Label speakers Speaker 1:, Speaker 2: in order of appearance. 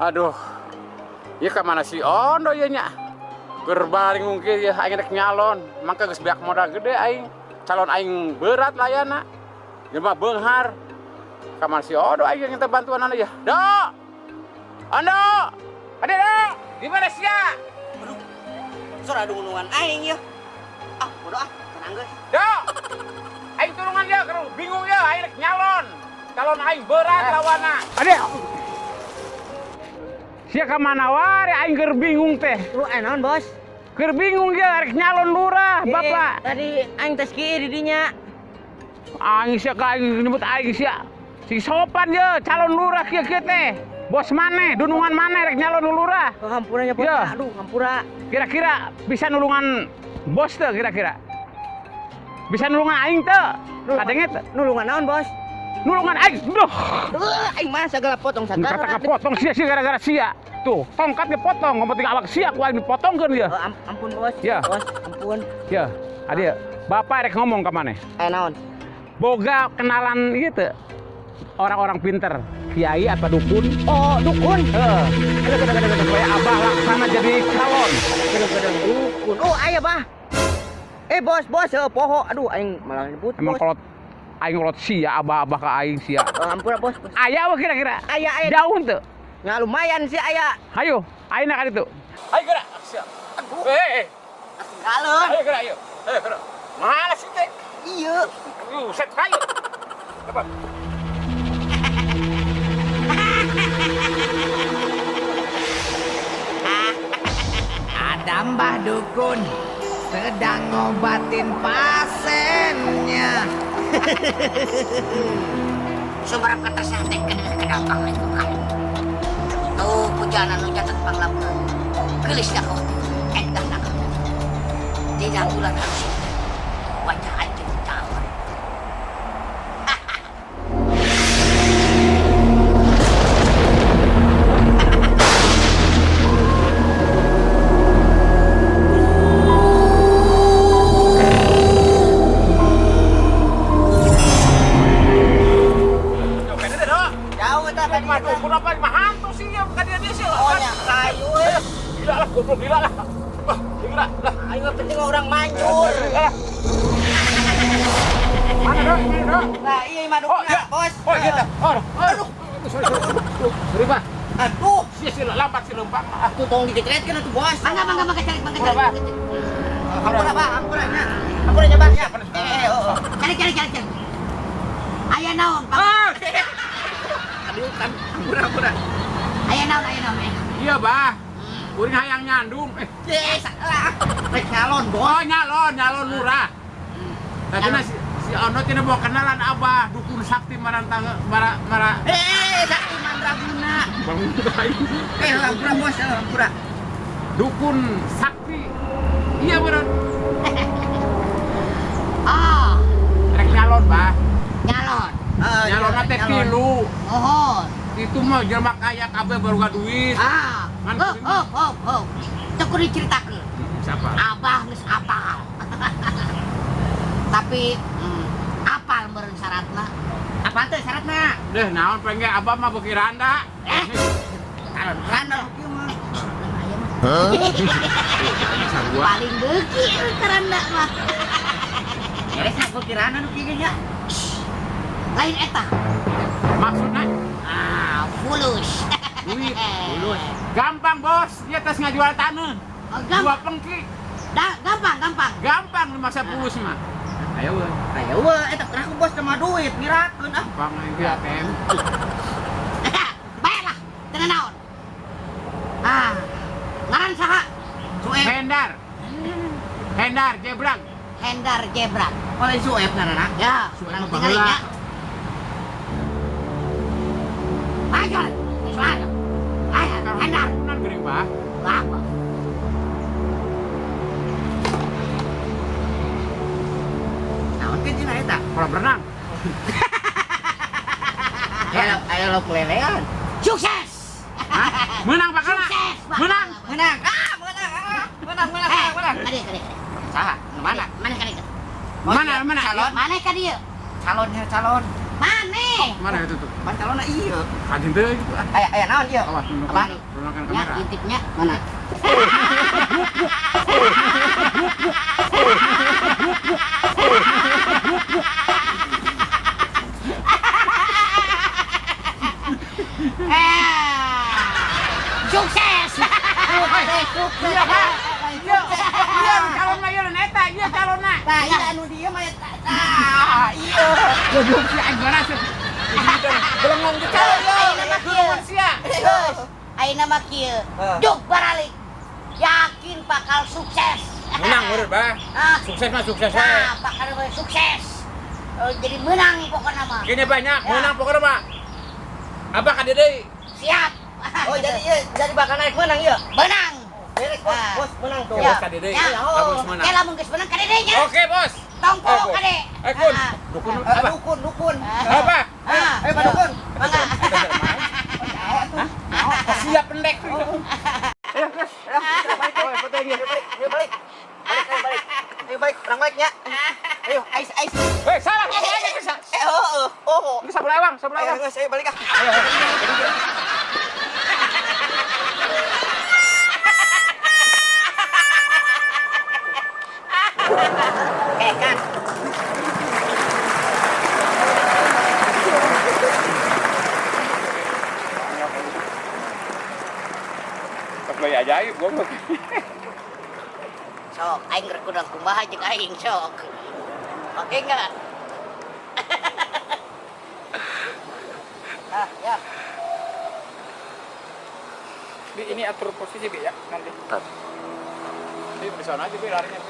Speaker 1: Aduh, ya kemana si Ondo ya nya? Gerbaring mungkin ya aing rek nyalon, mangka geus beak modal gede aing. Calon aing berat layana. Jelema beunghar. Kamana si Ondo aing minta bantuan anu ya. Do! Ondo! Ade do! Di mana sia?
Speaker 2: Aduh. Sora adu ngunungan aing ya. Ah, bodoh ah, tenang geus.
Speaker 1: Do! Aing turungan ya, bingung ya aing rek nyalon. Calon aing berat lawana. Ade! Sia kemana ware aing keur bingung teh.
Speaker 2: Lu naon, Bos?
Speaker 1: Keur bingung ya rek nyalon lurah, Bapak.
Speaker 2: Tadi aing tes kieu di dinya.
Speaker 1: Aing sia ka aing nyebut aing sia. Si sopan ya calon lurah kieu teh. Bos maneh, dunungan maneh rek nyalon lurah.
Speaker 2: Hampura nya, Bos.
Speaker 1: Ya.
Speaker 2: Aduh, hampura.
Speaker 1: Kira-kira bisa nulungan bos teh kira-kira. Bisa nulungan aing teh. Kadenge teh.
Speaker 2: Nulungan naon, Bos?
Speaker 1: Nulungan aing. Duh.
Speaker 2: Aing mah sagala potong sagala.
Speaker 1: Kata potong sia gara-gara sia. Tuh, tongkatnya potong, ngomong tinggal awak sia ku aing dipotongkeun dia.
Speaker 2: Ampun, Bos.
Speaker 1: Ya.
Speaker 2: Bos, ampun.
Speaker 1: Ya, adia. Bapak rek ngomong ka maneh.
Speaker 2: Naon?
Speaker 1: Boga kenalan ieu teu. Orang-orang pinter, kiai apa dukun?
Speaker 2: Oh, dukun.
Speaker 1: Supaya abah laksana jadi calon.
Speaker 2: Dukun. Oh, aya, Bah. Bos, poho. Aduh, aing malah nyebut.
Speaker 1: Emang
Speaker 2: Bos.
Speaker 1: kalau aing ngolot sia abah-abah ka aing sia.
Speaker 2: Ampura, Bos.
Speaker 1: Aya apa kira-kira?
Speaker 2: Aya.
Speaker 1: Jauh teu?
Speaker 2: Nah, lumayan sih aya.
Speaker 1: Hayo, ayeuna ka ditu. Ayo gerak. Siap.
Speaker 2: Tinggalin.
Speaker 1: Ayo gerak ayo. Ayo gerak. Mana sih teh?
Speaker 2: Iya.
Speaker 1: Set ayo. Cepat.
Speaker 3: Ada Mbah Dukun sedang ngobatin pasiennya.
Speaker 4: Sumber kata saya teh kedampang itu kan. Tuh pujana nu jatet panglamun. Gelis dah kau. Endah nak kau. Tidak bulan harus wajah aja cawan.
Speaker 1: Waduh, kenapa lima hantu sih ya? Bukan dia sih lah.
Speaker 2: Oh, nya kayu.
Speaker 1: Gila lah, goblok gila lah. Wah, gila lah.
Speaker 2: Aing mah penting orang manjur.
Speaker 1: Gila lah. Mana dong? Mana dong?
Speaker 2: Nah, iya mah
Speaker 1: Oh, iya.
Speaker 2: Bos.
Speaker 1: Oh, iya dah. Aduh. Sorry, Pak.
Speaker 2: Aduh,
Speaker 1: Sila lambat si lempang.
Speaker 2: tuh tong dikecretkeun atuh, Bos.
Speaker 4: Bangga cari.
Speaker 2: Hampura, Pak, hampura nya. Hampura nya, Bang, ya.
Speaker 4: Cari. Aya naon, Pak?
Speaker 2: Aduh, kan hampura.
Speaker 4: Aya naon.
Speaker 1: Iya, Bah. Kuring hayang nyandung.
Speaker 2: Salah. Rek nyalon, Bos.
Speaker 1: Oh, nyalon lurah. Tadi si Ono tina bawa kenalan Abah, dukun sakti marantang mara.
Speaker 2: Sakti mandraguna.
Speaker 1: Bangun
Speaker 2: Hampura, Bos, hampura.
Speaker 1: Dukun sakti. Iya bener.
Speaker 4: Oh,
Speaker 1: Rek nyalon, Bah.
Speaker 4: nyalon.
Speaker 1: Nyalon teh tilu.
Speaker 4: Oh.
Speaker 1: Itu mah jelema kaya kabeh baru gak duit. Kan
Speaker 4: Oh. Cek diceritakeun.
Speaker 1: Siapa?
Speaker 4: Abah geus apal. Tapi apal meureun syaratna.
Speaker 2: Apa teh syaratna?
Speaker 1: Deh, naon pengen Abah mah beuki randa.
Speaker 2: Randa kieu mah.
Speaker 1: Sarua.
Speaker 4: Paling beuki karanda mah.
Speaker 2: Beres aku kirana nu kieu nya.
Speaker 4: Lain eta.
Speaker 1: Maksudnya
Speaker 4: Fulus.
Speaker 1: duit. Gampang, Bos. Dia tes ngajual tanah. Dua pengki.
Speaker 4: Gampang.
Speaker 1: Gampang masa pulus mah. Ayo, we.
Speaker 2: Aya we eta aku Bos sama duit ngirakeun ah.
Speaker 1: Gampang ini ATM.
Speaker 4: Baiklah, tenang naon. Ngaran saha? Sueb.
Speaker 1: Hendar Jebrang.
Speaker 4: Hendar Jebrak.
Speaker 2: Oleh suep ngaranna.
Speaker 4: Ya,
Speaker 1: Sueb
Speaker 4: nang
Speaker 1: mah
Speaker 4: tinggalin
Speaker 1: baheula.
Speaker 4: ya. Ayo, suara. Ayo, Hendar.
Speaker 1: Nan geuning, Pak.
Speaker 4: Apa?
Speaker 2: Naon ke cenah eta?
Speaker 1: Kolam renang.
Speaker 2: Aya lo kelelean.
Speaker 4: Sukses.
Speaker 1: Menang Pak Kala.
Speaker 4: Sukses. Pak.
Speaker 2: Menang.
Speaker 4: Menang.
Speaker 2: Menang.
Speaker 4: Kadi.
Speaker 2: Saha? Mana?
Speaker 4: Mana kadi?
Speaker 1: Mana?
Speaker 2: Calon.
Speaker 4: Mana kadi?
Speaker 2: Calon.
Speaker 4: Mane?
Speaker 1: Mana itu tuh?
Speaker 2: Pancalona iya.
Speaker 1: Kajin teh itu.
Speaker 2: Aya naon ieu?
Speaker 1: Awas,
Speaker 2: Apa?
Speaker 1: nunjukkan
Speaker 4: Ya,
Speaker 1: kamera.
Speaker 4: intipnya mana? Sukses! Sukses!
Speaker 3: Iya, calon mah ieu neta, iya calonna.
Speaker 4: Nah, iya anu dia mah eta.
Speaker 3: Iya. Goblok si aing bara sih. Belengong di calon yo. Belengong sia.
Speaker 4: Ayeuna mah kieu. Duk baralik. Yakin bakal sukses.
Speaker 1: Menang bener, Bah.
Speaker 4: Ah,
Speaker 1: Sukses mah sukses
Speaker 4: nah,
Speaker 1: we.
Speaker 4: bakal sukses. Jadi menang pokoknya mah.
Speaker 1: Kayaknya banyak,
Speaker 4: Ya.
Speaker 1: menang pokoknya, Pak. Apa ka Dede?
Speaker 4: Siap.
Speaker 2: Oh, jadi bakal naik menang ieu.
Speaker 4: Menang.
Speaker 2: Beres, Bos. Bos menang tuh.
Speaker 1: Ya, Bos ka Dede.
Speaker 4: Ya.
Speaker 1: Bos menang.
Speaker 4: Ya lamun geus menang ka dedenya.
Speaker 1: Oke, Bos.
Speaker 4: Tongpo
Speaker 1: Bos.
Speaker 4: kade.
Speaker 1: Kun.
Speaker 4: Ah.
Speaker 1: Dukun apa?
Speaker 2: Dukun.
Speaker 1: Apa?
Speaker 4: Ah.
Speaker 2: Ayo, Pak Dukun.
Speaker 4: Mangga.
Speaker 1: Siap pendek.
Speaker 2: Balik, orang baiknya. Ayo, ais.
Speaker 1: Hei, salah kamu aja bisa. Ini sabelawang, sabelawang.
Speaker 2: Ayo, saya balik ah.
Speaker 4: Kang.
Speaker 1: Pas bayi ajaib gua.
Speaker 4: Sok, aing rek kudu kumaha jeung aing sok. Oke enggak? Ya.
Speaker 1: Ini atur posisi Bi ya nanti. Di sana aja Bi larinya.